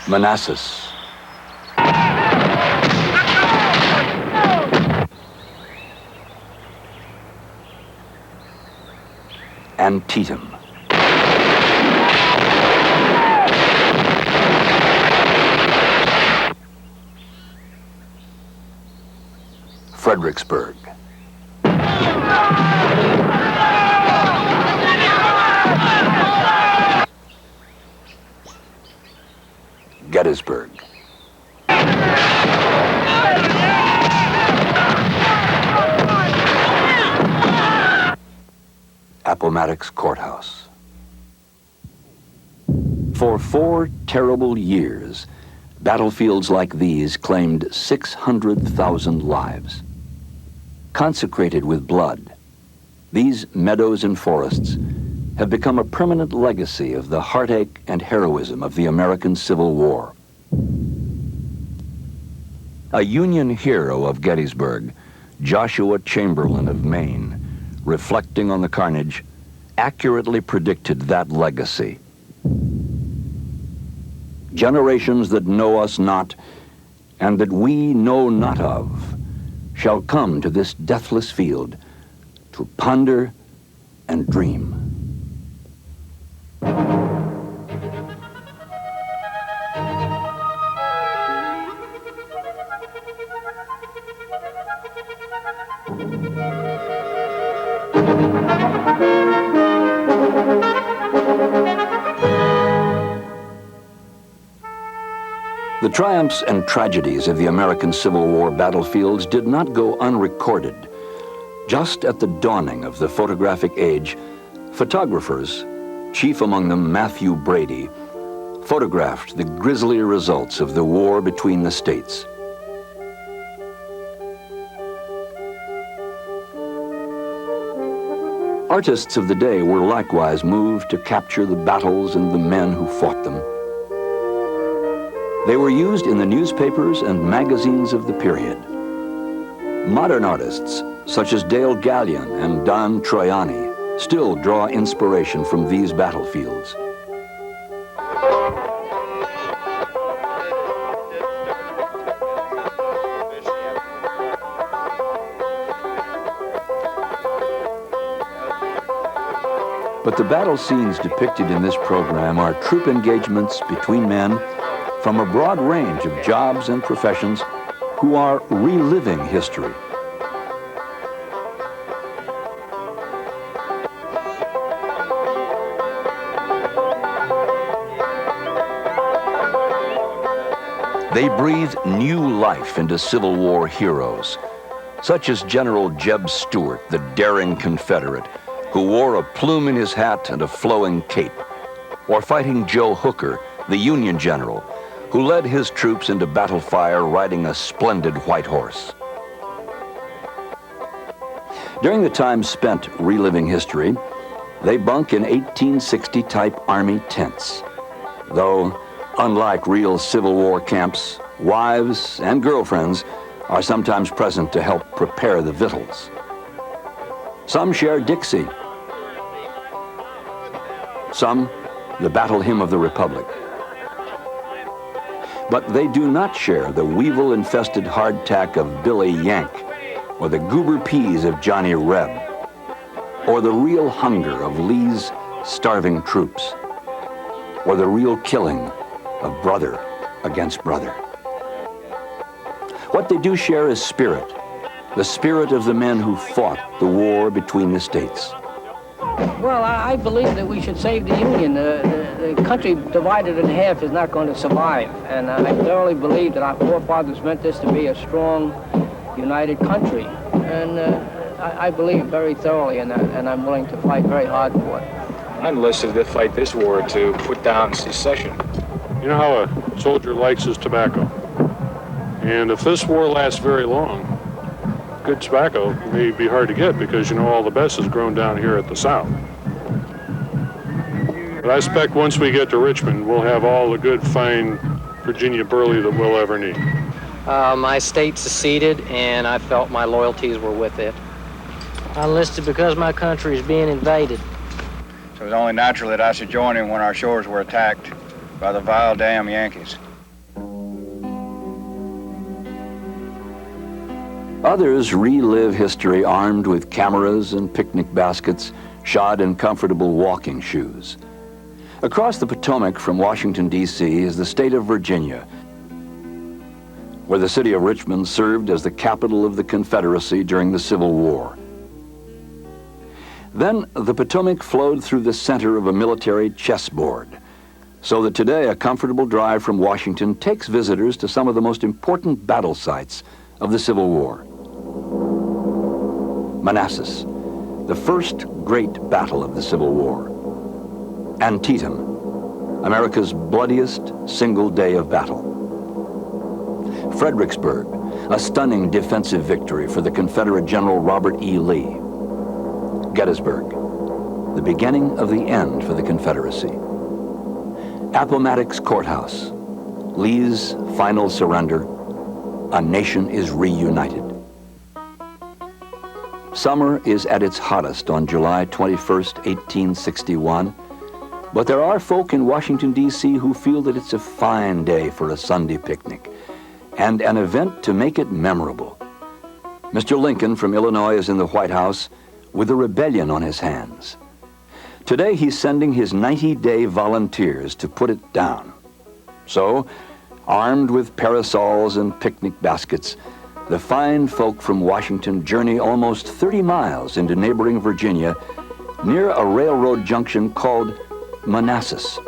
Manassas, Antietam, Fredericksburg, Gettysburg, Appomattox Courthouse. For 4 terrible years, battlefields like these claimed 600,000 lives. Consecrated with blood, these meadows and forests have become a permanent legacy of the heartache and heroism of the American Civil War. A Union hero of Gettysburg, Joshua Chamberlain of Maine, reflecting on the carnage, accurately predicted that legacy. Generations that know us not, and that we know not of, shall come to this deathless field to ponder and dream. The triumphs and tragedies of the American Civil War battlefields did not go unrecorded. Just at the dawning of the photographic age, photographers, chief among them Matthew Brady, photographed the grisly results of the war between the states. Artists of the day were likewise moved to capture the battles and the men who fought them. They were used in the newspapers and magazines of the period. Modern artists, such as Dale Gallion and Don Troiani, still draw inspiration from these battlefields. But the battle scenes depicted in this program are troop engagements between men from a broad range of jobs and professions who are reliving history. They breathe new life into Civil War heroes, such as General Jeb Stuart, the daring Confederate, who wore a plume in his hat and a flowing cape, or Fighting Joe Hooker, the Union general, who led his troops into battle fire riding a splendid white horse. During the time spent reliving history, they bunk in 1860 type Army tents. Though, unlike real Civil War camps, wives and girlfriends are sometimes present to help prepare the victuals. Some share Dixie. Some, the battle hymn of the Republic. But they do not share the weevil-infested hardtack of Billy Yank, or the goober peas of Johnny Reb, or the real hunger of Lee's starving troops, or the real killing of brother against brother. What they do share is spirit, the spirit of the men who fought the war between the states. Well, I believe that we should save the Union. The country divided in half is not going to survive. And I thoroughly believe that our forefathers meant this to be a strong, united country. And I believe very thoroughly in that, and I'm willing to fight very hard for it. I enlisted to fight this war to put down secession. You know how a soldier likes his tobacco. And if this war lasts very long, good tobacco may be hard to get because, you know, all the best is grown down here at the South. But I expect once we get to Richmond, we'll have all the good, fine Virginia burley that we'll ever need. My state seceded, and I felt my loyalties were with it. I enlisted because my country is being invaded. So it was only natural that I should join him when our shores were attacked by the vile damn Yankees. Others relive history armed with cameras and picnic baskets, shod in comfortable walking shoes. Across the Potomac from Washington, D.C. is the state of Virginia, where the city of Richmond served as the capital of the Confederacy during the Civil War. Then the Potomac flowed through the center of a military chessboard, so that today a comfortable drive from Washington takes visitors to some of the most important battle sites of the Civil War. Manassas, the first great battle of the Civil War. Antietam, America's bloodiest single day of battle. Fredericksburg, a stunning defensive victory for the Confederate General Robert E. Lee. Gettysburg, the beginning of the end for the Confederacy. Appomattox Courthouse, Lee's final surrender. A nation is reunited. Summer is at its hottest on July 21st, 1861, but there are folk in Washington, D.C. who feel that it's a fine day for a Sunday picnic and an event to make it memorable. Mr. Lincoln from Illinois is in the White House with a rebellion on his hands. Today he's sending his 90-day volunteers to put it down. So, armed with parasols and picnic baskets, the fine folk from Washington journey almost 30 miles into neighboring Virginia near a railroad junction called Manassas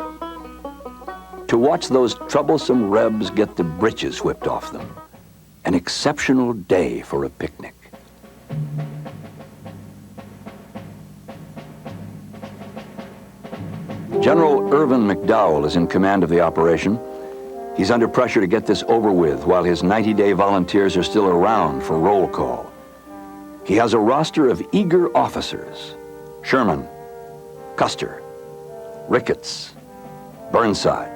to watch those troublesome Rebs get the britches whipped off them. An exceptional day for a picnic. General Irvin McDowell is in command of the operation. He's under pressure to get this over with while his 90-day volunteers are still around for roll call. He has a roster of eager officers: Sherman, Custer, Ricketts, Burnside.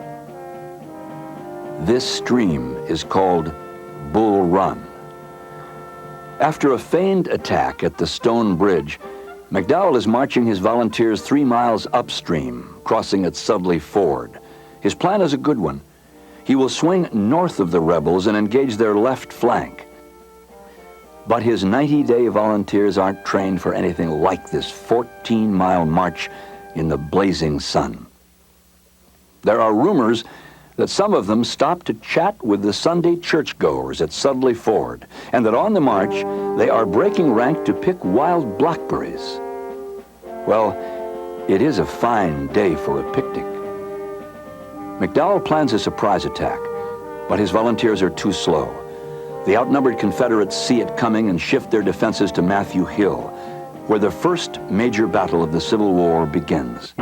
This stream is called Bull Run. After a feigned attack at the Stone Bridge, McDowell is marching his volunteers 3 miles upstream, crossing at Sudley Ford. His plan is a good one. He will swing north of the rebels and engage their left flank. But his 90-day volunteers aren't trained for anything like this 14-mile march in the blazing sun. There are rumors that some of them stopped to chat with the Sunday churchgoers at Sudley Ford, and that on the march, they are breaking rank to pick wild blackberries. Well, it is a fine day for a picnic. McDowell plans a surprise attack, but his volunteers are too slow. The outnumbered Confederates see it coming and shift their defenses to Matthew Hill, where the first major battle of the Civil War begins.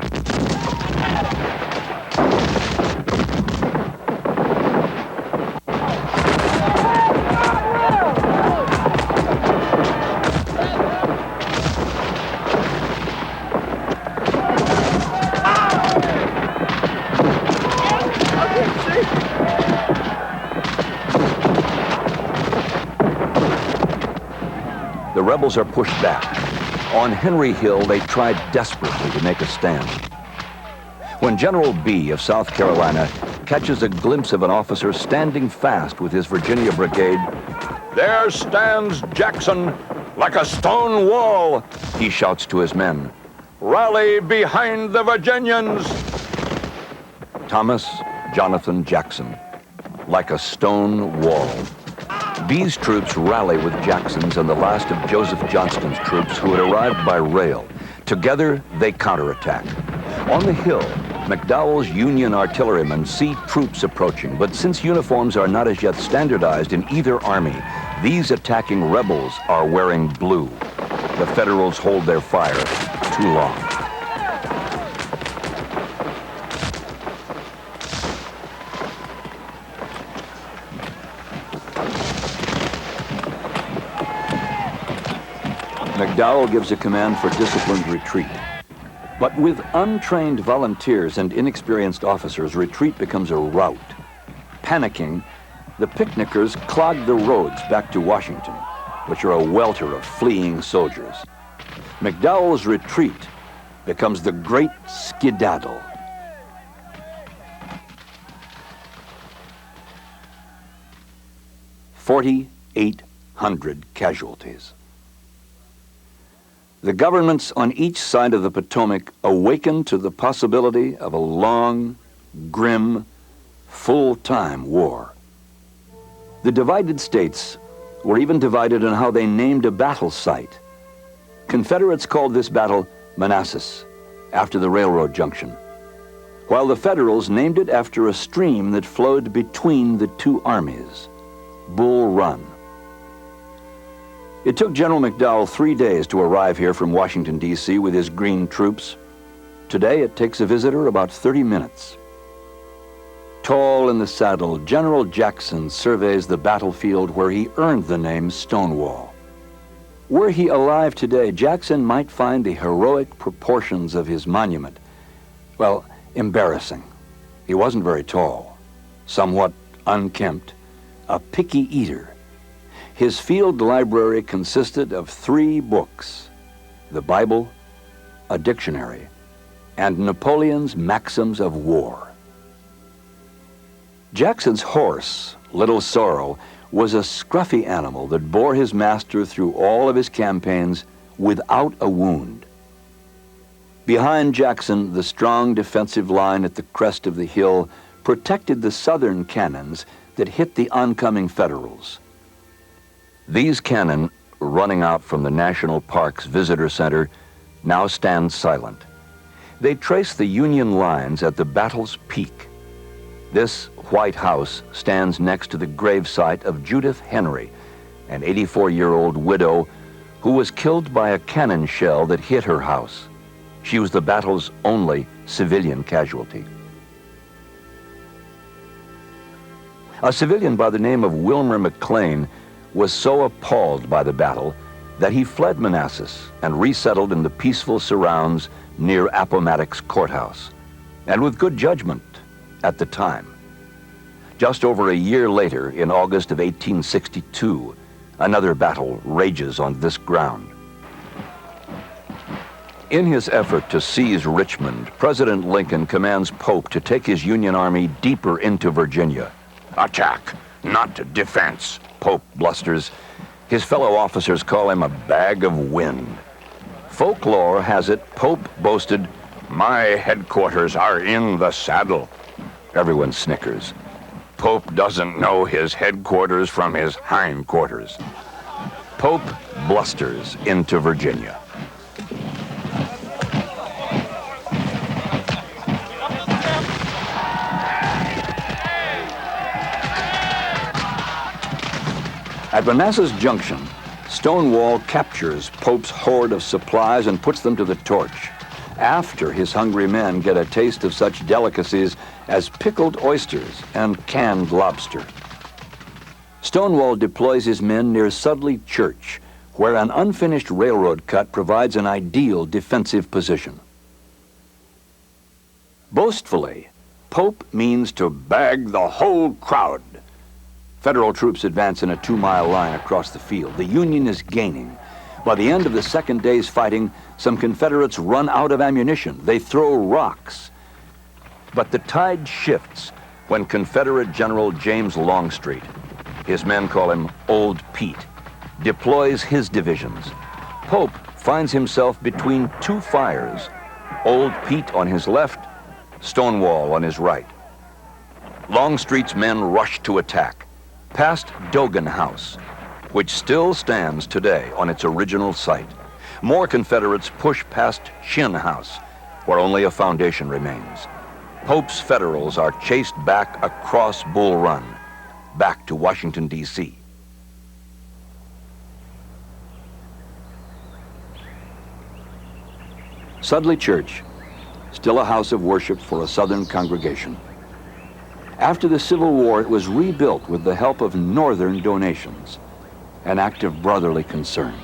The rebels are pushed back. On Henry Hill, they tried desperately to make a stand. When General Bee of South Carolina catches a glimpse of an officer standing fast with his Virginia brigade, "There stands Jackson like a stone wall," he shouts to his men. "Rally behind the Virginians!" Thomas Jonathan Jackson, like a stone wall. Bee's troops rally with Jackson's and the last of Joseph Johnston's troops who had arrived by rail. Together, they counterattack. On the hill, McDowell's Union artillerymen see troops approaching, but since uniforms are not as yet standardized in either army, these attacking rebels are wearing blue. The Federals hold their fire too long. McDowell gives a command for disciplined retreat. But with untrained volunteers and inexperienced officers, retreat becomes a rout. Panicking, the picnickers clog the roads back to Washington, which are a welter of fleeing soldiers. McDowell's retreat becomes the Great Skedaddle. "48 600 casualties. The governments on each side of the Potomac awakened to the possibility of a long, grim, full-time war. The divided states were even divided on how they named a battle site. Confederates called this battle Manassas, after the railroad junction, while the Federals named it after a stream that flowed between the two armies, Bull Run. It took General McDowell 3 days to arrive here from Washington, D.C. with his green troops. Today, it takes a visitor about 30 minutes. Tall in the saddle, General Jackson surveys the battlefield where he earned the name Stonewall. Were he alive today, Jackson might find the heroic proportions of his monument, well, embarrassing. He wasn't very tall, somewhat unkempt, a picky eater. His field library consisted of 3 books: the Bible, a dictionary, and Napoleon's Maxims of War. Jackson's horse, Little Sorrow, was a scruffy animal that bore his master through all of his campaigns without a wound. Behind Jackson, the strong defensive line at the crest of the hill protected the Southern cannons that hit the oncoming Federals. These cannon, running out from the National Park's Visitor Center, now stand silent. They trace the Union lines at the battle's peak. This White House stands next to the gravesite of Judith Henry, an 84-year-old widow who was killed by a cannon shell that hit her house. She was the battle's only civilian casualty. A civilian by the name of Wilmer McLean was so appalled by the battle that he fled Manassas and resettled in the peaceful surrounds near Appomattox Courthouse, and with good judgment at the time. Just over a year later, in August of 1862, another battle rages on this ground. In his effort to seize Richmond, President Lincoln commands Pope to take his Union army deeper into Virginia. "Attack, not defense," Pope blusters. His fellow officers call him a bag of wind. Folklore has it Pope boasted, "My headquarters are in the saddle." Everyone snickers. Pope doesn't know his headquarters from his hindquarters. Pope blusters into Virginia. At Manassas Junction, Stonewall captures Pope's horde of supplies and puts them to the torch, after his hungry men get a taste of such delicacies as pickled oysters and canned lobster. Stonewall deploys his men near Sudley Church, where an unfinished railroad cut provides an ideal defensive position. Boastfully, Pope means to bag the whole crowd. Federal troops advance in a 2-mile line across the field. The Union is gaining. By the end of the second day's fighting, some Confederates run out of ammunition. They throw rocks. But the tide shifts when Confederate General James Longstreet, his men call him Old Pete, deploys his divisions. Pope finds himself between 2 fires, Old Pete on his left, Stonewall on his right. Longstreet's men rush to attack, past Dogan House, which still stands today on its original site. More Confederates push past Shin House, where only a foundation remains. Pope's Federals are chased back across Bull Run, back to Washington, D.C. Sudley Church, still a house of worship for a Southern congregation. After the Civil War, it was rebuilt with the help of Northern donations, an act of brotherly concern.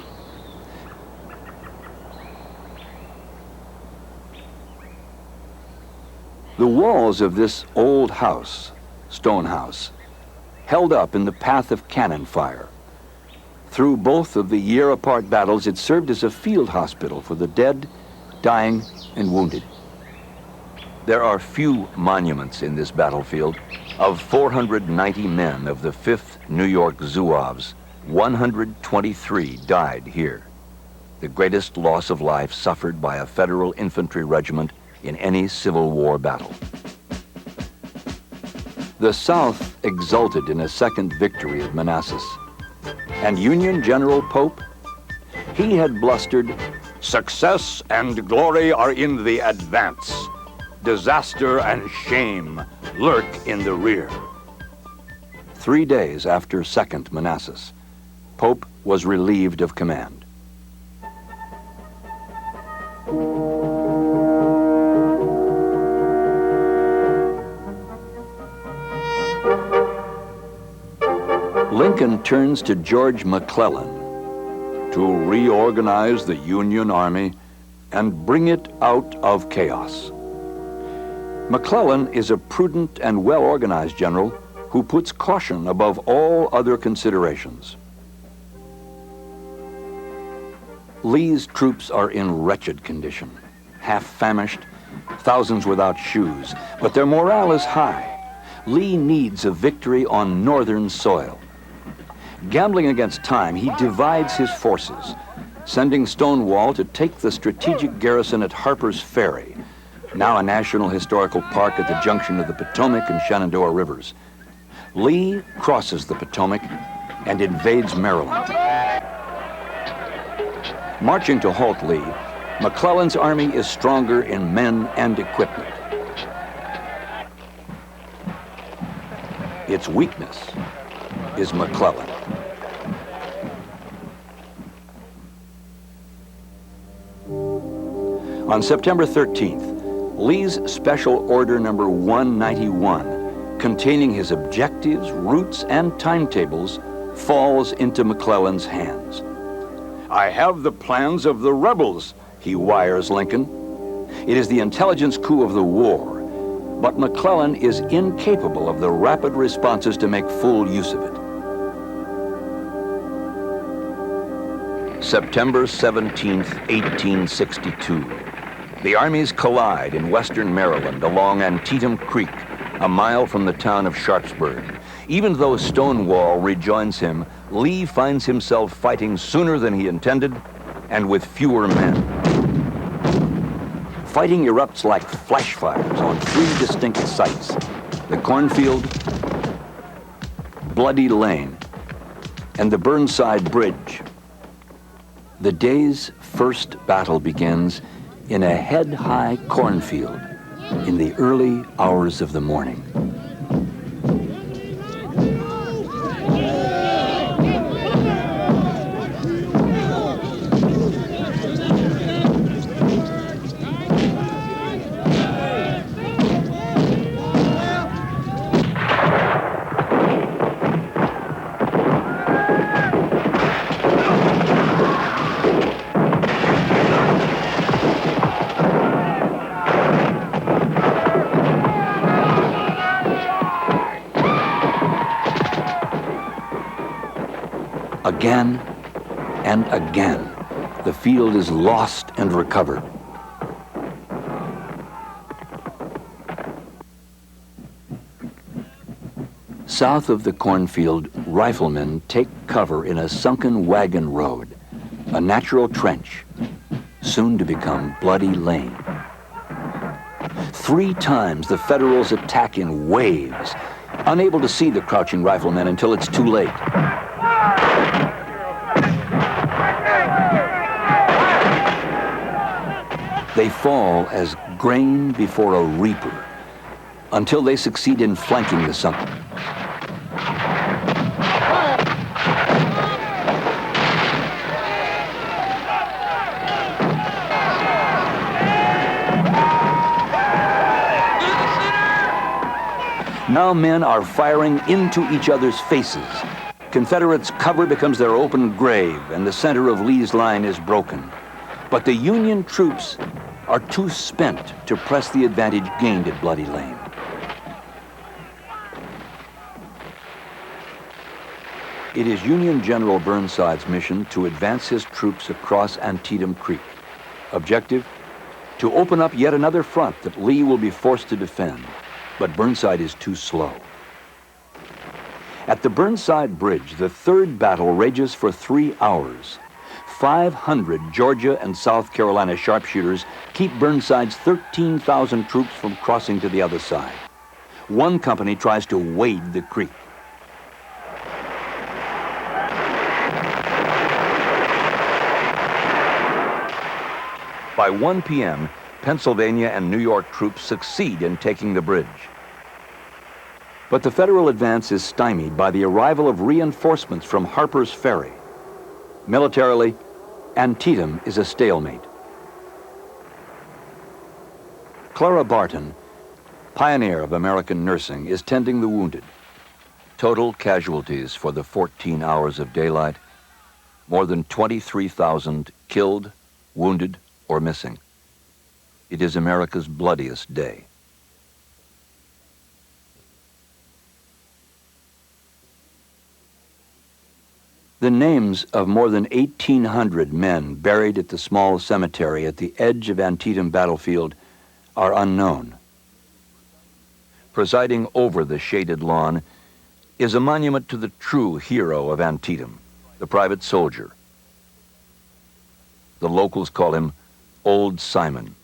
The walls of this old house, stone house, held up in the path of cannon fire. Through both of the year-apart battles, it served as a field hospital for the dead, dying, and wounded. There are few monuments in this battlefield. Of 490 men of the 5th New York Zouaves, 123 died here, the greatest loss of life suffered by a Federal infantry regiment in any Civil War battle. The South exulted in a second victory at Manassas, and Union General Pope, he had blustered, "Success and glory are in the advance. Disaster and shame lurk in the rear." 3 days after Second Manassas, Pope was relieved of command. Lincoln turns to George McClellan to reorganize the Union Army and bring it out of chaos. McClellan is a prudent and well-organized general who puts caution above all other considerations. Lee's troops are in wretched condition, half famished, thousands without shoes, but their morale is high. Lee needs a victory on northern soil. Gambling against time, he divides his forces, sending Stonewall to take the strategic garrison at Harper's Ferry, now a National Historical Park at the junction of the Potomac and Shenandoah Rivers. Lee crosses the Potomac and invades Maryland. Marching to halt Lee, McClellan's army is stronger in men and equipment. Its weakness is McClellan. On September 13th, Lee's Special Order Number 191, containing his objectives, routes, and timetables, falls into McClellan's hands. "I have the plans of the rebels," he wires Lincoln. It is the intelligence coup of the war, but McClellan is incapable of the rapid responses to make full use of it. September 17th, 1862. The armies collide in western Maryland along Antietam Creek, a mile from the town of Sharpsburg. Even though Stonewall rejoins him, Lee finds himself fighting sooner than he intended and with fewer men. Fighting erupts like flash fires on 3 distinct sites: the Cornfield, Bloody Lane, and the Burnside Bridge. The day's first battle begins in a head-high cornfield in the early hours of the morning. Again and again, the field is lost and recovered. South of the cornfield, riflemen take cover in a sunken wagon road, a natural trench, soon to become Bloody Lane. 3 times the Federals attack in waves, unable to see the crouching riflemen until it's too late. They fall as grain before a reaper until they succeed in flanking the sunken. Now men are firing into each other's faces. Confederates' cover becomes their open grave, and the center of Lee's line is broken. But the Union troops are too spent to press the advantage gained at Bloody Lane. It is Union General Burnside's mission to advance his troops across Antietam Creek. Objective: to open up yet another front that Lee will be forced to defend. But Burnside is too slow. At the Burnside Bridge, the third battle rages for 3 hours. 500 Georgia and South Carolina sharpshooters keep Burnside's 13,000 troops from crossing to the other side. One company tries to wade the creek. By 1 p.m., Pennsylvania and New York troops succeed in taking the bridge. But the Federal advance is stymied by the arrival of reinforcements from Harper's Ferry. Militarily, Antietam is a stalemate. Clara Barton, pioneer of American nursing, is tending the wounded. Total casualties for the 14 hours of daylight, more than 23,000 killed, wounded, or missing. It is America's bloodiest day. The names of more than 1,800 men buried at the small cemetery at the edge of Antietam battlefield are unknown. Presiding over the shaded lawn is a monument to the true hero of Antietam, the private soldier. The locals call him Old Simon.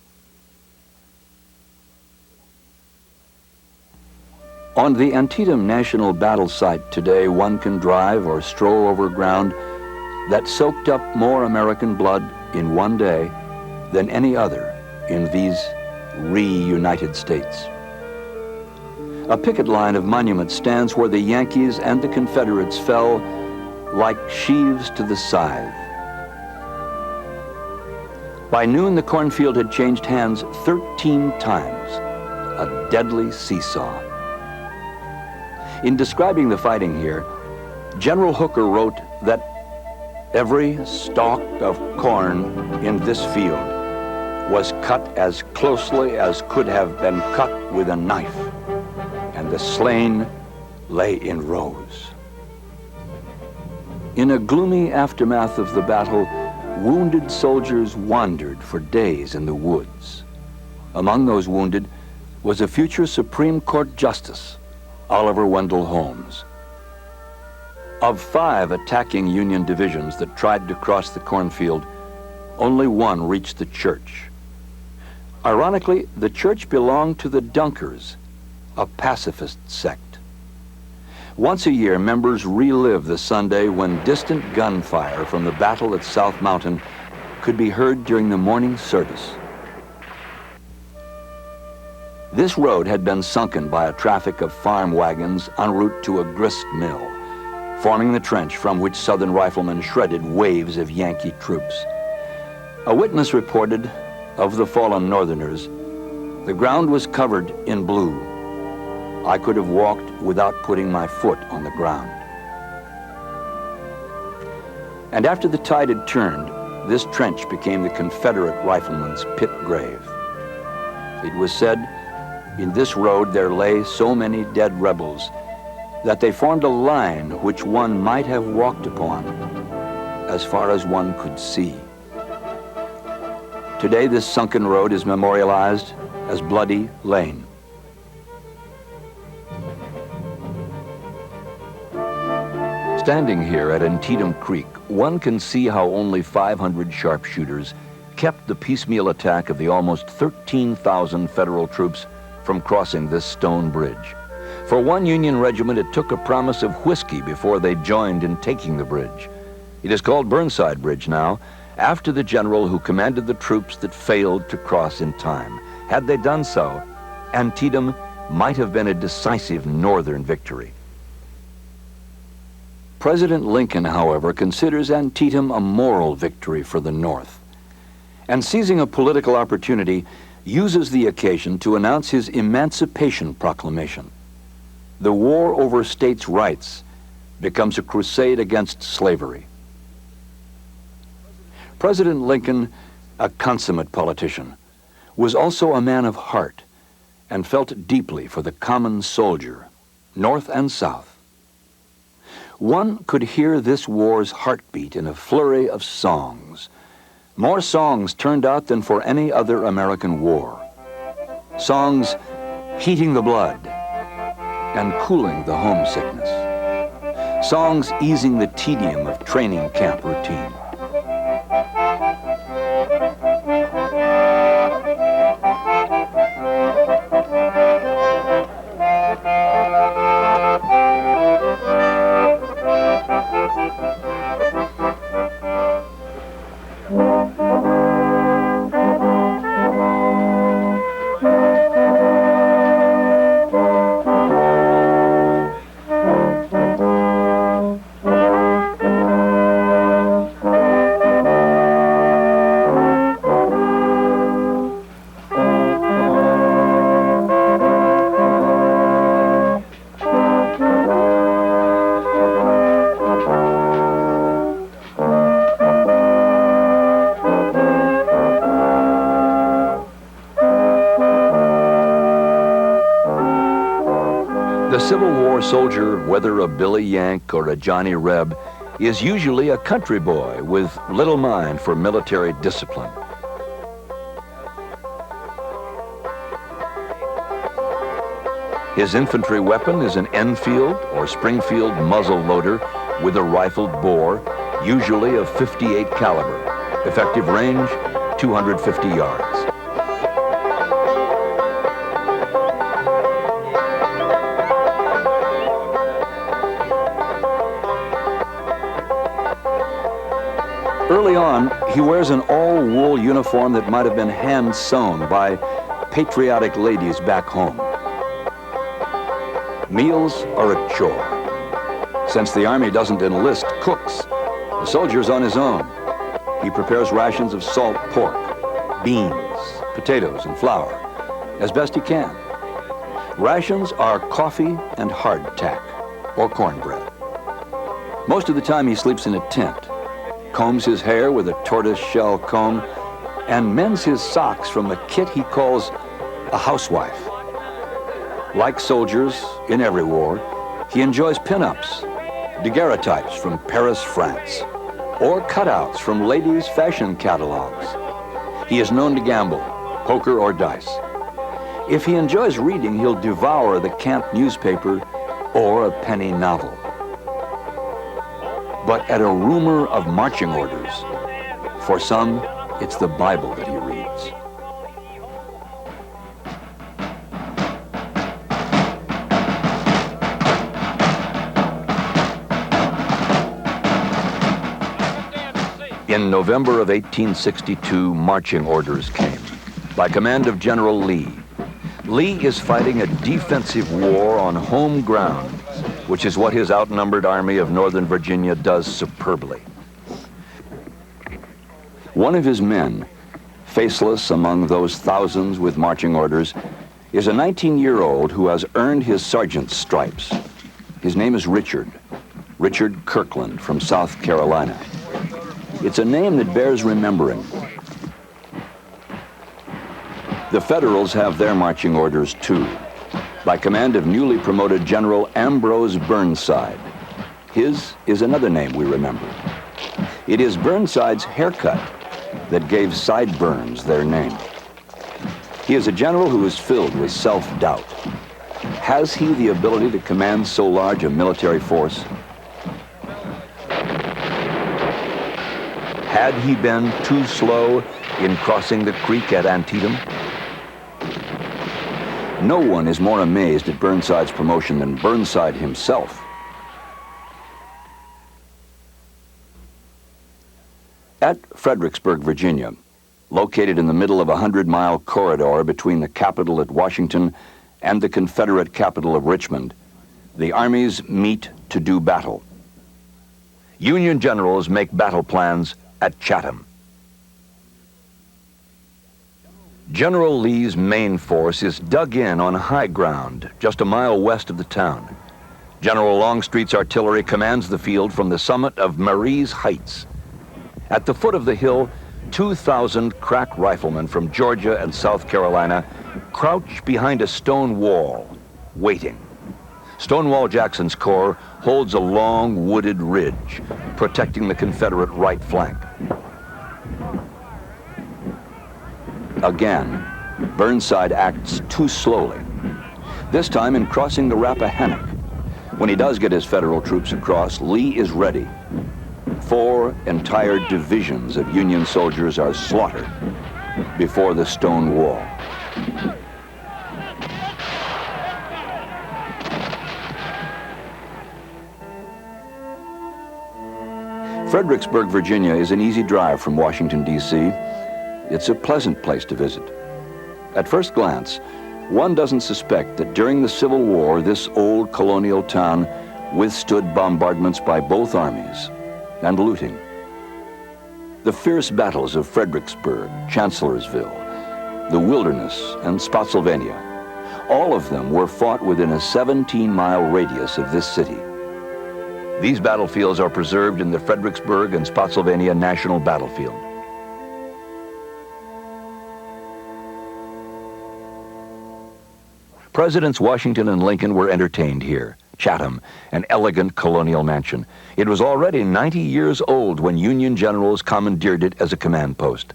On the Antietam National Battle Site today, one can drive or stroll over ground that soaked up more American blood in one day than any other in these reunited states. A picket line of monuments stands where the Yankees and the Confederates fell like sheaves to the scythe. By noon, the cornfield had changed hands 13 times, a deadly seesaw. In describing the fighting here, General Hooker wrote that every stalk of corn in this field was cut as closely as could have been cut with a knife, and the slain lay in rows. In a gloomy aftermath of the battle, wounded soldiers wandered for days in the woods. Among those wounded was a future Supreme Court Justice, Oliver Wendell Holmes. Of 5 attacking Union divisions that tried to cross the cornfield, only one reached the church. Ironically, the church belonged to the Dunkers, a pacifist sect. Once a year, members relive the Sunday when distant gunfire from the battle at South Mountain could be heard during the morning service. This road had been sunken by a traffic of farm wagons en route to a grist mill, forming the trench from which Southern riflemen shredded waves of Yankee troops. A witness reported of the fallen Northerners, the ground was covered in blue. I could have walked without putting my foot on the ground. And after the tide had turned, this trench became the Confederate riflemen's pit grave. It was said, in this road there lay so many dead rebels that they formed a line which one might have walked upon as far as one could see. Today this sunken road is memorialized as Bloody Lane. Standing here at Antietam Creek, one can see how only 500 sharpshooters kept the piecemeal attack of the almost 13,000 Federal troops from crossing this stone bridge. For one Union regiment, it took a promise of whiskey before they joined in taking the bridge. It is called Burnside Bridge now, after the general who commanded the troops that failed to cross in time. Had they done so, Antietam might have been a decisive Northern victory. President Lincoln, however, considers Antietam a moral victory for the North, and seizing a political opportunity, uses the occasion to announce his Emancipation Proclamation. The war over states' rights becomes a crusade against slavery. President Lincoln, a consummate politician, was also a man of heart and felt deeply for the common soldier, North and South. One could hear this war's heartbeat in a flurry of songs. More songs turned out than for any other American war. Songs heating the blood and cooling the homesickness. songs easing the tedium of training camp routine. The Civil War soldier, whether a Billy Yank or a Johnny Reb, is usually a country boy with little mind for military discipline. His infantry weapon is an Enfield or Springfield muzzle loader with a rifled bore, usually of .58 caliber. Effective range, 250 yards. Early on, he wears an all-wool uniform that might have been hand-sewn by patriotic ladies back home. Meals are a chore. Since the Army doesn't enlist cooks, the soldier's on his own. He prepares rations of salt pork, beans, potatoes, and flour, as best he can. Rations are coffee and hardtack, or cornbread. Most of the time he sleeps in a tent, combs his hair with a tortoise-shell comb, and mends his socks from a kit he calls a housewife. Like soldiers in every war, he enjoys pin-ups, daguerreotypes from Paris, France, or cutouts from ladies' fashion catalogs. He is known to gamble, poker or dice. If he enjoys reading, he'll devour the camp newspaper or a penny novel. But at a rumor of marching orders, for some, it's the Bible that he reads. In November of 1862, marching orders came by command of General Lee. Lee is fighting a defensive war on home ground, which is what his outnumbered Army of Northern Virginia does superbly. One of his men, faceless among those thousands with marching orders, is a 19-year-old who has earned his sergeant's stripes. His name is Richard Kirkland from South Carolina. It's a name that bears remembering. The Federals have their marching orders too, by command of newly promoted General Ambrose Burnside. His is another name we remember. It is Burnside's haircut that gave sideburns their name. He is a general who is filled with self-doubt. Has he the ability to command so large a military force? Had he been too slow in crossing the creek at Antietam? No one is more amazed at Burnside's promotion than Burnside himself. At Fredericksburg, Virginia, located in the middle of a 100-mile corridor between the capital at Washington and the Confederate capital of Richmond, the armies meet to do battle. Union generals make battle plans at Chatham. General Lee's main force is dug in on high ground, just a mile west of the town. General Longstreet's artillery commands the field from the summit of Marye's Heights. At the foot of the hill, 2,000 crack riflemen from Georgia and South Carolina crouch behind a stone wall, waiting. Stonewall Jackson's corps holds a long wooded ridge, protecting the Confederate right flank. Again, Burnside acts too slowly. This time in crossing the Rappahannock. When he does get his federal troops across, Lee is ready. 4 entire divisions of Union soldiers are slaughtered before the stone wall. Fredericksburg, Virginia is an easy drive from Washington, D.C. It's a pleasant place to visit. At first glance, one doesn't suspect that during the Civil War, this old colonial town withstood bombardments by both armies and looting. The fierce battles of Fredericksburg, Chancellorsville, the Wilderness, and Spotsylvania, all of them were fought within a 17-mile radius of this city. These battlefields are preserved in the Fredericksburg and Spotsylvania National Battlefield. Presidents Washington and Lincoln were entertained here. Chatham, an elegant colonial mansion. It was already 90 years old when Union generals commandeered it as a command post.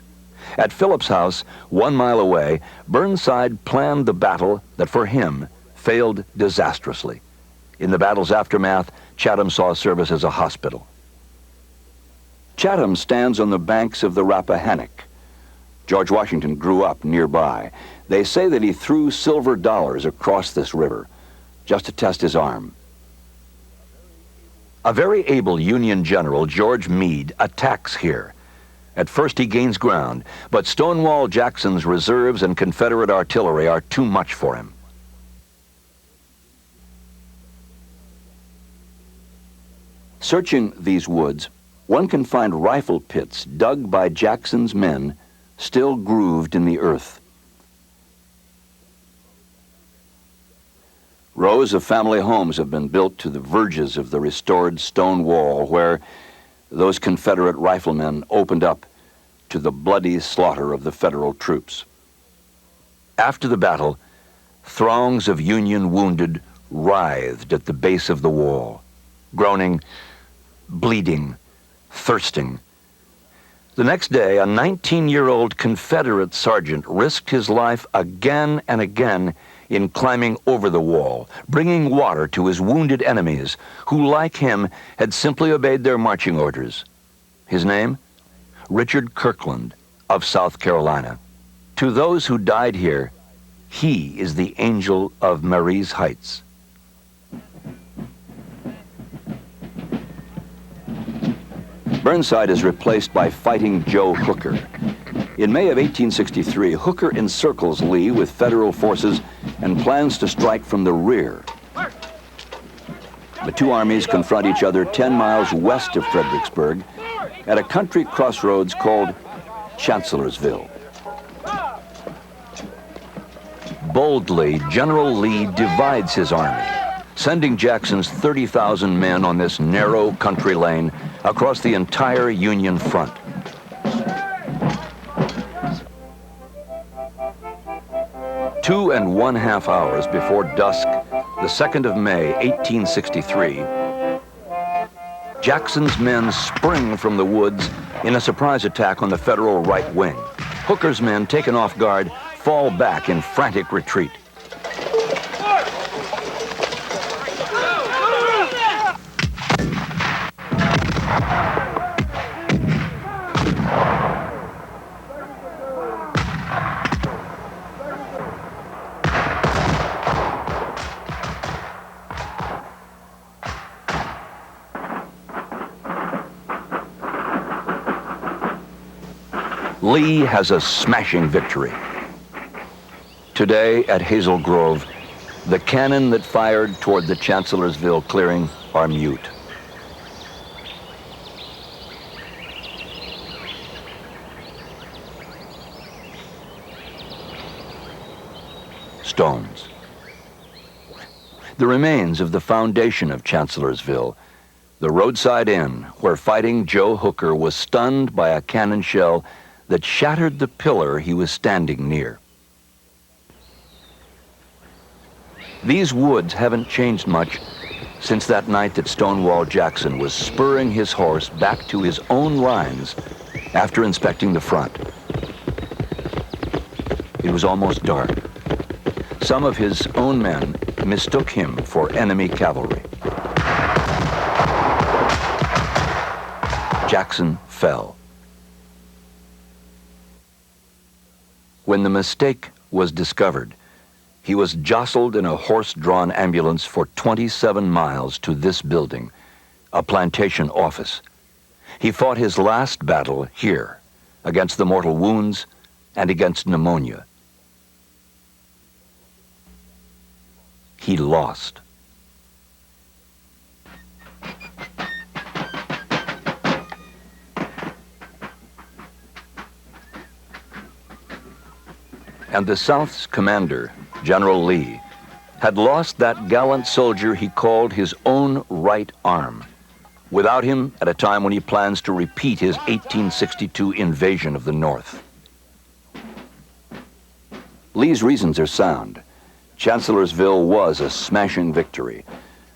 At Phillips House, 1 mile away, Burnside planned the battle that for him failed disastrously. In the battle's aftermath, Chatham saw service as a hospital. Chatham stands on the banks of the Rappahannock. George Washington grew up nearby. They say that he threw silver dollars across this river just to test his arm. A very able Union general, George Meade, attacks here. At first he gains ground, but Stonewall Jackson's reserves and Confederate artillery are too much for him. Searching these woods, one can find rifle pits dug by Jackson's men, still grooved in the earth. Rows of family homes have been built to the verges of the restored stone wall where those Confederate riflemen opened up to the bloody slaughter of the Federal troops. After the battle, throngs of Union wounded writhed at the base of the wall, groaning, bleeding, thirsting. The next day, a 19-year-old Confederate sergeant risked his life again and again in climbing over the wall, bringing water to his wounded enemies, who, like him, had simply obeyed their marching orders. His name? Richard Kirkland of South Carolina. To those who died here, he is the angel of Marye's Heights. Burnside is replaced by Fighting Joe Hooker. In May of 1863, Hooker encircles Lee with Federal forces and plans to strike from the rear. The two armies confront each other 10 miles west of Fredericksburg at a country crossroads called Chancellorsville. Boldly, General Lee divides his army, sending Jackson's 30,000 men on this narrow country lane across the entire Union front. Two and 1/2 hours before dusk, the 2nd of May, 1863, Jackson's men spring from the woods in a surprise attack on the Federal right wing. Hooker's men, taken off guard, fall back in frantic retreat. Lee has a smashing victory. Today at Hazel Grove, the cannon that fired toward the Chancellorsville clearing are mute. Stones. The remains of the foundation of Chancellorsville, the roadside inn where Fighting Joe Hooker was stunned by a cannon shell that shattered the pillar he was standing near. These woods haven't changed much since that night that Stonewall Jackson was spurring his horse back to his own lines after inspecting the front. It was almost dark. Some of his own men mistook him for enemy cavalry. Jackson fell. When the mistake was discovered, he was jostled in a horse-drawn ambulance for 27 miles to this building, a plantation office. He fought his last battle here, against the mortal wounds and against pneumonia. He lost. And the South's commander, General Lee, had lost that gallant soldier he called his own right arm. Without him, at a time when he plans to repeat his 1862 invasion of the North. Lee's reasons are sound. Chancellorsville was a smashing victory.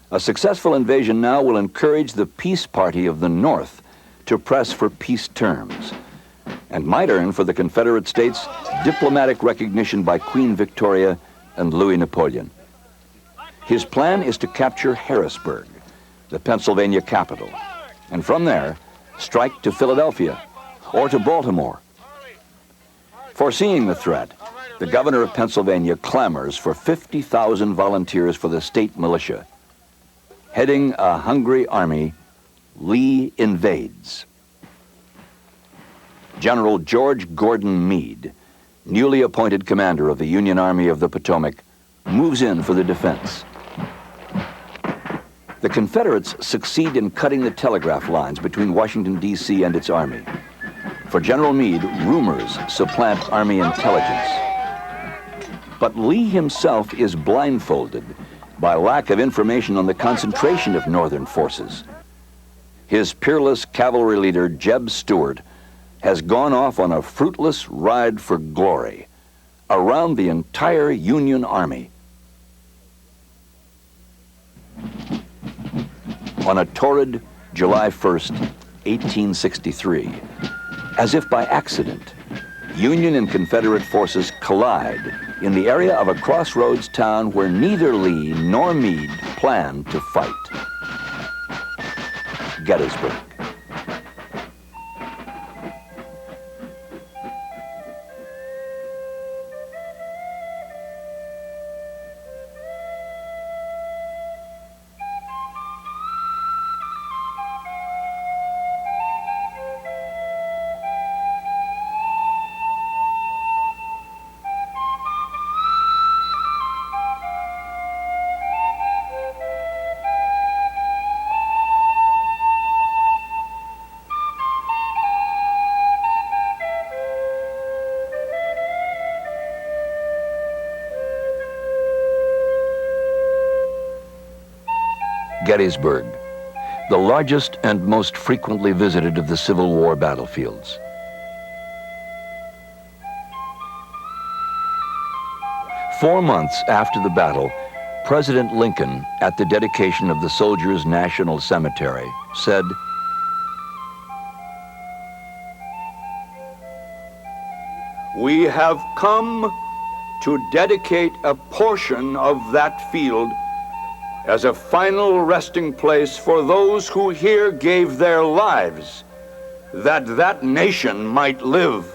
A successful invasion now will encourage the peace party of the North to press for peace terms, and might earn for the Confederate States diplomatic recognition by Queen Victoria and Louis Napoleon. His plan is to capture Harrisburg, the Pennsylvania capital, and from there, strike to Philadelphia or to Baltimore. Foreseeing the threat, the governor of Pennsylvania clamors for 50,000 volunteers for the state militia. Heading a hungry army, Lee invades. General George Gordon Meade, newly appointed commander of the Union Army of the Potomac, moves in for the defense. The Confederates succeed in cutting the telegraph lines between Washington, D.C. and its army. For General Meade, rumors supplant Army intelligence. But Lee himself is blindfolded by lack of information on the concentration of Northern forces. His peerless cavalry leader, Jeb Stuart, has gone off on a fruitless ride for glory around the entire Union Army. On a torrid July 1st, 1863, as if by accident, Union and Confederate forces collide in the area of a crossroads town where neither Lee nor Meade planned to fight. Gettysburg. Gettysburg, the largest and most frequently visited of the Civil War battlefields. Four months after the battle, President Lincoln, at the dedication of the Soldiers' National Cemetery, said, "We have come to dedicate a portion of that field as a final resting place for those who here gave their lives, that that nation might live."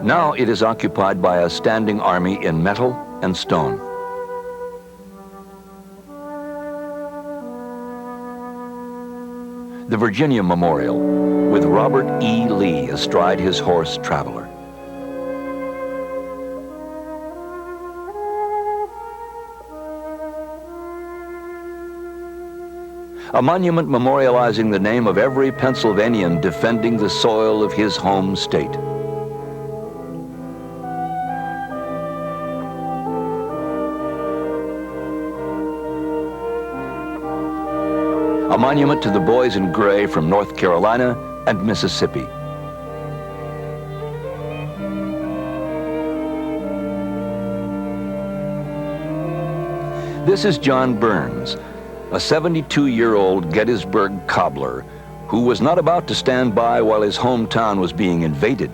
Now it is occupied by a standing army in metal and stone. The Virginia Memorial, with Robert E. Lee astride his horse Traveler. A monument memorializing the name of every Pennsylvanian defending the soil of his home state. A monument to the boys in gray from North Carolina and Mississippi. This is John Burns, a 72-year-old Gettysburg cobbler who was not about to stand by while his hometown was being invaded.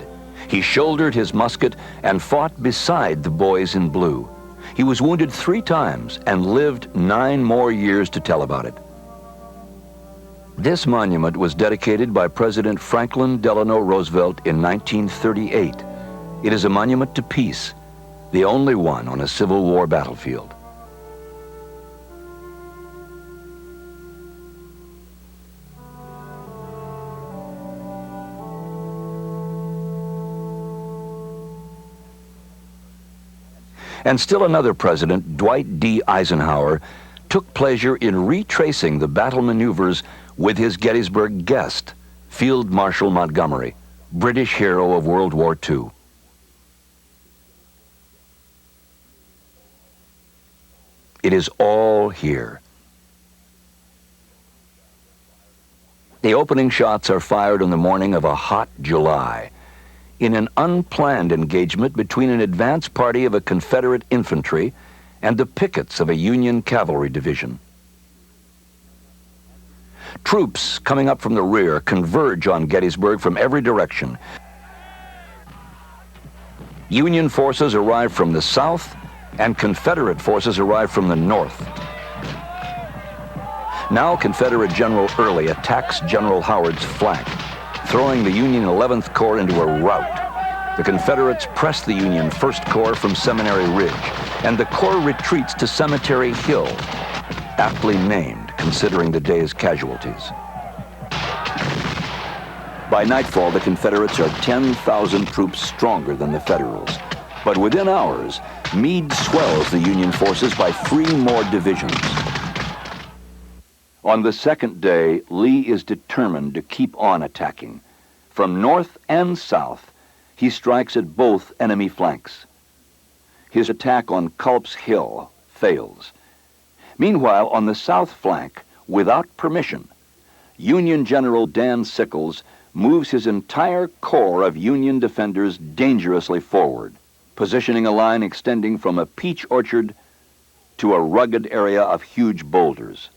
He shouldered his musket and fought beside the boys in blue. He was wounded 3 times and lived 9 more years to tell about it. This monument was dedicated by President Franklin Delano Roosevelt in 1938. It is a monument to peace, the only one on a Civil War battlefield. And still another president, Dwight D. Eisenhower, took pleasure in retracing the battle maneuvers with his Gettysburg guest, Field Marshal Montgomery, British hero of World War II. It is all here. The opening shots are fired on the morning of a hot July, in an unplanned engagement between an advance party of a Confederate infantry and the pickets of a Union cavalry division. Troops coming up from the rear converge on Gettysburg from every direction. Union forces arrive from the south, and Confederate forces arrive from the north. Now Confederate General Early attacks General Howard's flank, throwing the Union 11th Corps into a rout. The Confederates press the Union 1st Corps from Seminary Ridge, and the Corps retreats to Cemetery Hill, aptly named considering the day's casualties. By nightfall, the Confederates are 10,000 troops stronger than the Federals. But within hours, Meade swells the Union forces by 3 more divisions. On the second day, Lee is determined to keep on attacking. From north and south, he strikes at both enemy flanks. His attack on Culp's Hill fails. Meanwhile, on the south flank, without permission, Union General Dan Sickles moves his entire corps of Union defenders dangerously forward, positioning a line extending from a peach orchard to a rugged area of huge boulders.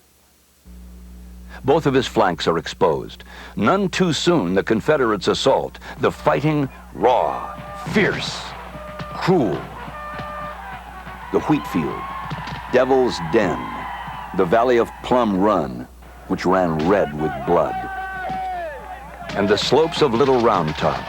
Both of his flanks are exposed. None too soon, the Confederates assault, the fighting raw, fierce, cruel. The Wheatfield, Devil's Den, the Valley of Plum Run, which ran red with blood, and the slopes of Little Round Top.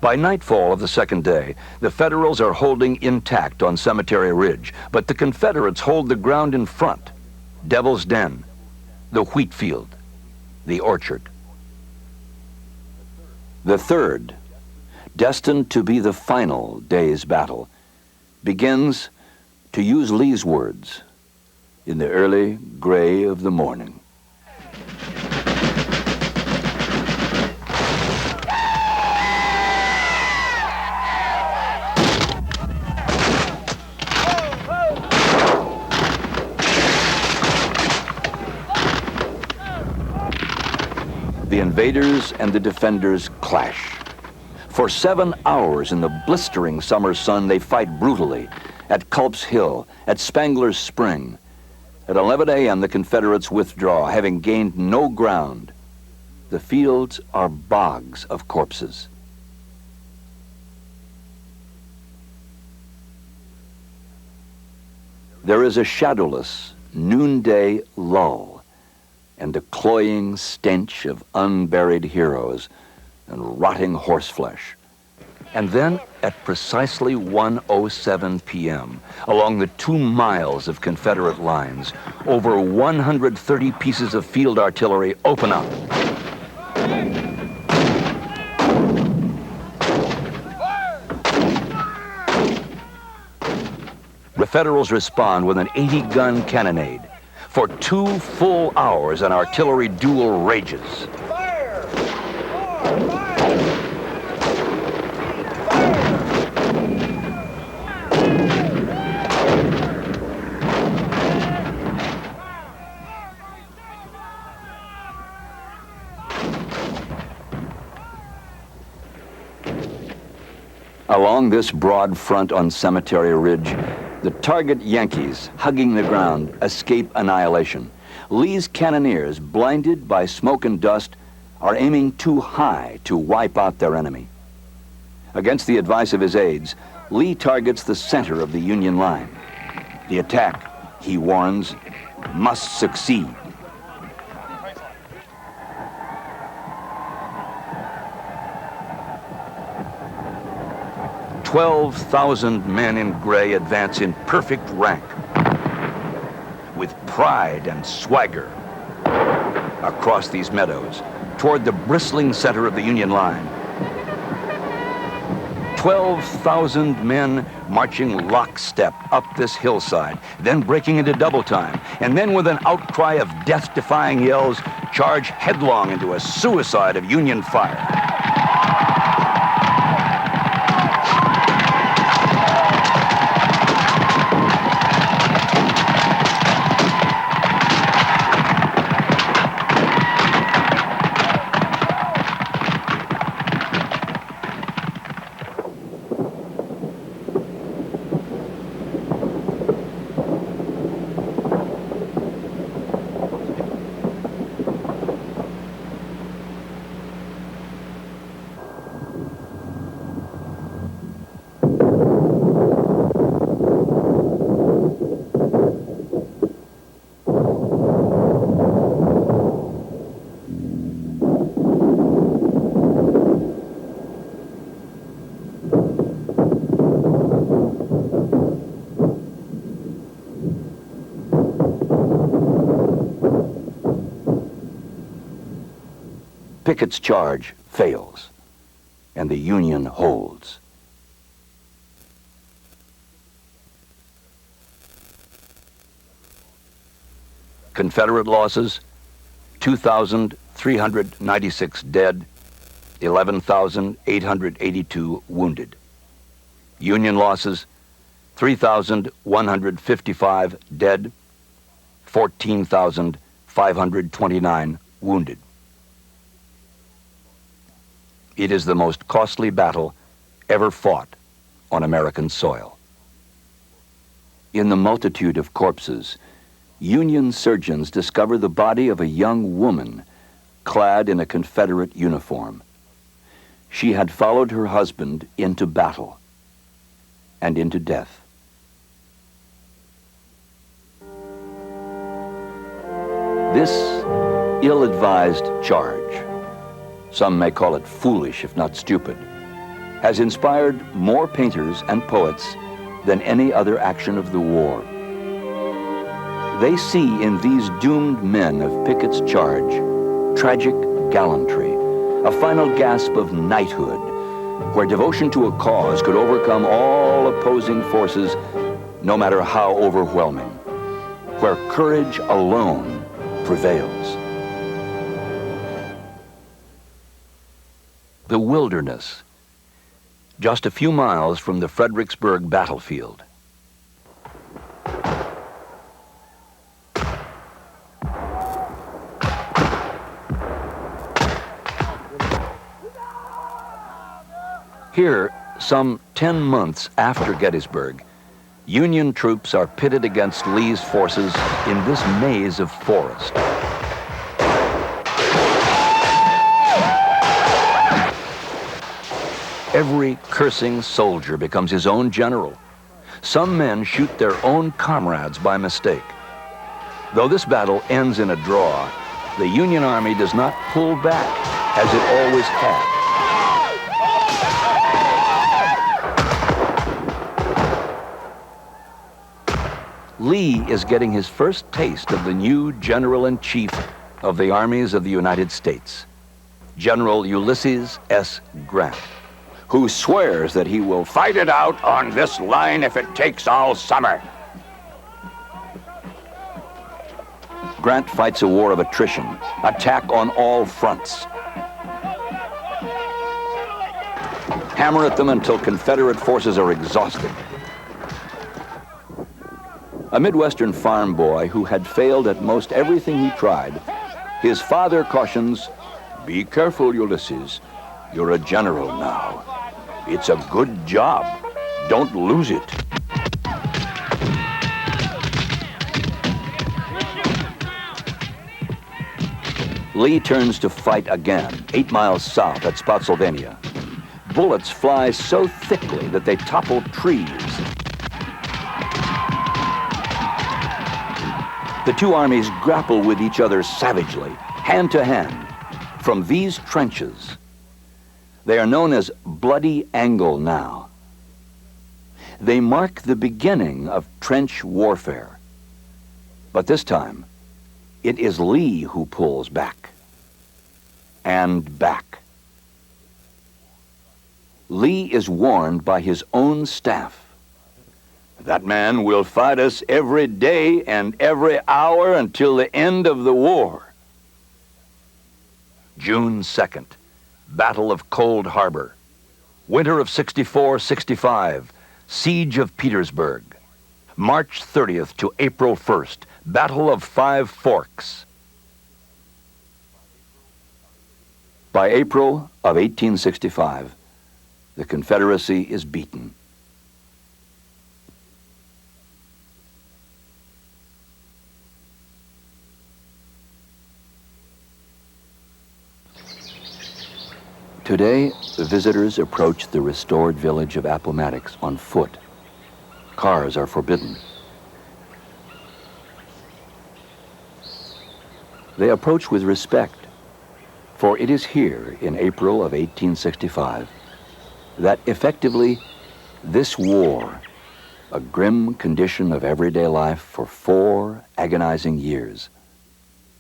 By nightfall of the second day, the Federals are holding intact on Cemetery Ridge, but the Confederates hold the ground in front. Devil's Den, the Wheatfield, the Orchard. The third, destined to be the final day's battle, begins, to use Lee's words, in the early gray of the morning. The invaders and the defenders clash. For 7 hours in the blistering summer sun, they fight brutally at Culp's Hill, at Spangler's Spring. At 11 a.m., the Confederates withdraw, having gained no ground. The fields are bogs of corpses. There is a shadowless noonday lull, and a cloying stench of unburied heroes and rotting horseflesh. And then, at precisely 1:07 p.m., along the 2 miles of Confederate lines, over 130 pieces of field artillery open up. The Federals respond with an 80-gun cannonade. For 2 full hours, an artillery duel rages. Along this broad front on Cemetery Ridge, the target Yankees, hugging the ground, escape annihilation. Lee's cannoneers, blinded by smoke and dust, are aiming too high to wipe out their enemy. Against the advice of his aides, Lee targets the center of the Union line. The attack, he warns, must succeed. "12,000 men in gray advance in perfect rank, with pride and swagger, across these meadows, toward the bristling center of the Union line. 12,000 men marching lockstep up this hillside, then breaking into double time, and then with an outcry of death-defying yells, charge headlong into a suicide of Union fire. Pickett's charge fails, and the Union holds. Confederate losses, 2,396 dead, 11,882 wounded. Union losses, 3,155 dead, 14,529 wounded. It is the most costly battle ever fought on American soil. In the multitude of corpses, Union surgeons discover the body of a young woman clad in a Confederate uniform. She had followed her husband into battle and into death. This ill-advised charge, some may call it foolish if not stupid, has inspired more painters and poets than any other action of the war. They see in these doomed men of Pickett's charge tragic gallantry, a final gasp of knighthood, where devotion to a cause could overcome all opposing forces, no matter how overwhelming, where courage alone prevails. The Wilderness, just a few miles from the Fredericksburg battlefield. Here, some 10 months after Gettysburg, Union troops are pitted against Lee's forces in this maze of forest. Every cursing soldier becomes his own general. Some men shoot their own comrades by mistake. Though this battle ends in a draw, the Union Army does not pull back as it always had. Lee is getting his first taste of the new General-in-Chief of the armies of the United States, General Ulysses S. Grant, who swears that he will fight it out on this line if it takes all summer. Grant fights a war of attrition, attack on all fronts. Hammer at them until Confederate forces are exhausted. A Midwestern farm boy who had failed at most everything he tried, his father cautions, "Be careful, Ulysses. You're a general now. It's a good job. Don't lose it." Lee turns to fight again, 8 miles south at Spotsylvania. Bullets fly so thickly that they topple trees. The two armies grapple with each other savagely, hand to hand, from these trenches. They are known as Bloody Angle now. They mark the beginning of trench warfare. But this time, it is Lee who pulls back. And back. Lee is warned by his own staff. That man will fight us every day and every hour until the end of the war. June 2nd, Battle of Cold Harbor. Winter of 64-65, Siege of Petersburg. March 30th to April 1st, Battle of Five Forks. By April of 1865, the Confederacy is beaten. Today, visitors approach the restored village of Appomattox on foot. Cars are forbidden. They approach with respect, for it is here in April of 1865 that effectively this war, a grim condition of everyday life for 4 agonizing years,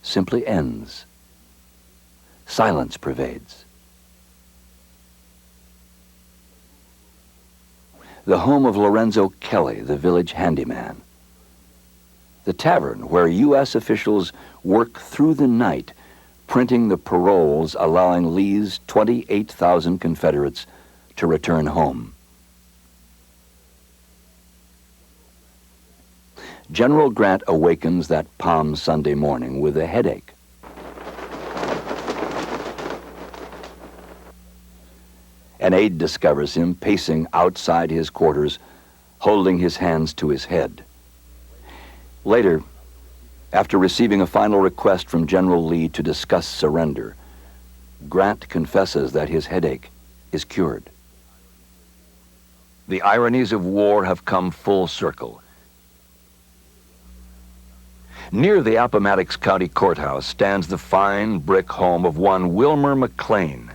simply ends. Silence pervades. The home of Lorenzo Kelly, the village handyman. The tavern where U.S. officials work through the night, printing the paroles allowing Lee's 28,000 Confederates to return home. General Grant awakens that Palm Sunday morning with a headache. An aide discovers him pacing outside his quarters, holding his hands to his head. Later, after receiving a final request from General Lee to discuss surrender, Grant confesses that his headache is cured. The ironies of war have come full circle. Near the Appomattox County Courthouse stands the fine brick home of one Wilmer McLean.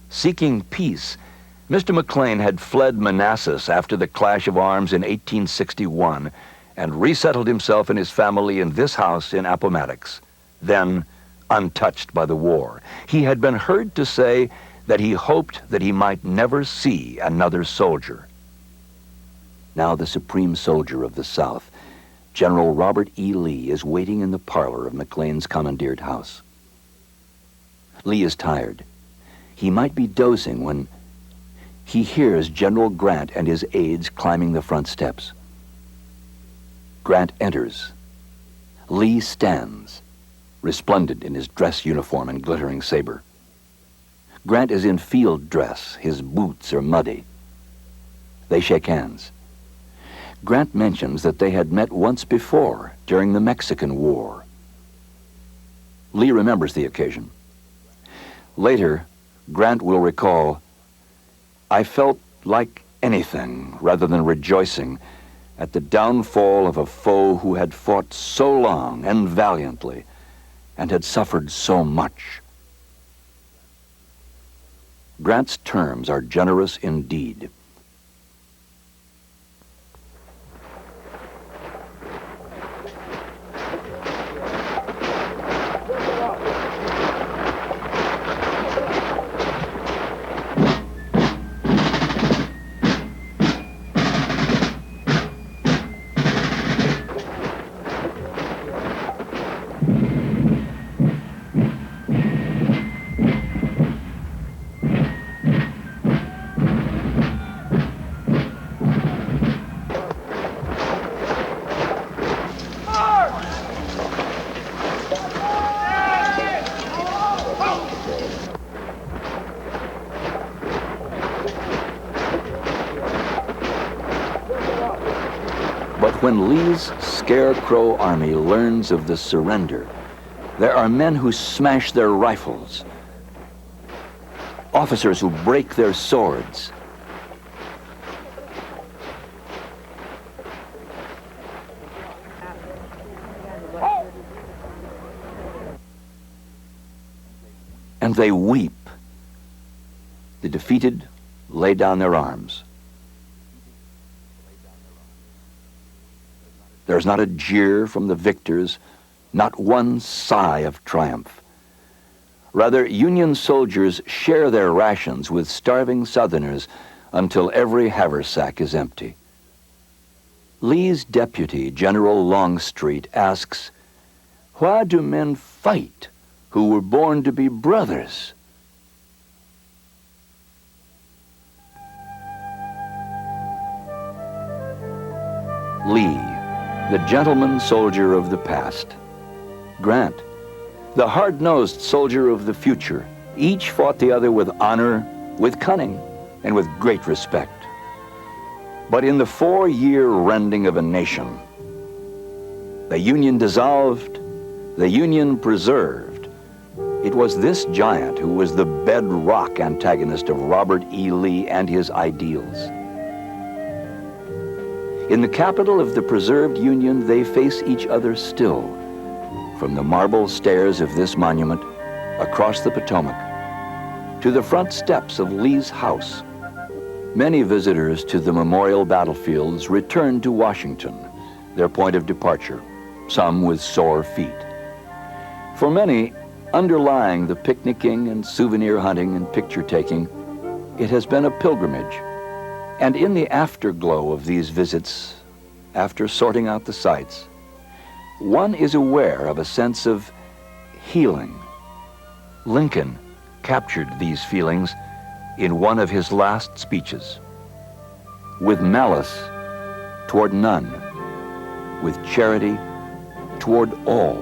Seeking peace, Mr. McLean had fled Manassas after the clash of arms in 1861 and resettled himself and his family in this house in Appomattox, then untouched by the war. He had been heard to say that he hoped that he might never see another soldier. Now the supreme soldier of the South, General Robert E. Lee, is waiting in the parlor of McLean's commandeered house. Lee is tired. He might be dozing when he hears General Grant and his aides climbing the front steps. Grant enters. Lee stands, resplendent in his dress uniform and glittering saber. Grant is in field dress. His boots are muddy. They shake hands. Grant mentions that they had met once before during the Mexican War. Lee remembers the occasion. Later, Grant will recall, "I felt like anything rather than rejoicing at the downfall of a foe who had fought so long and valiantly and had suffered so much." Grant's terms are generous indeed. But when Lee's Scarecrow Army learns of the surrender, There are men who smash their rifles, officers who break their swords, and they weep. The defeated lay down their arms. There's not a jeer from the victors, not one sigh of triumph. Rather, Union soldiers share their rations with starving Southerners until every haversack is empty. Lee's deputy, General Longstreet, asks, "Why do men fight who were born to be brothers?" Lee, the gentleman soldier of the past. Grant, the hard-nosed soldier of the future. Each fought the other with honor, with cunning, and with great respect. But in the 4-year rending of a nation, the Union dissolved, the Union preserved. It was this giant who was the bedrock antagonist of Robert E. Lee and his ideals. In the capital of the preserved Union, they face each other still, from the marble stairs of this monument, across the Potomac, to the front steps of Lee's house. Many visitors to the memorial battlefields return to Washington, their point of departure, some with sore feet. For many, underlying the picnicking and souvenir hunting and picture taking, it has been a pilgrimage. And in the afterglow of these visits, after sorting out the sights, one is aware of a sense of healing. Lincoln captured these feelings in one of his last speeches. With malice toward none, with charity toward all.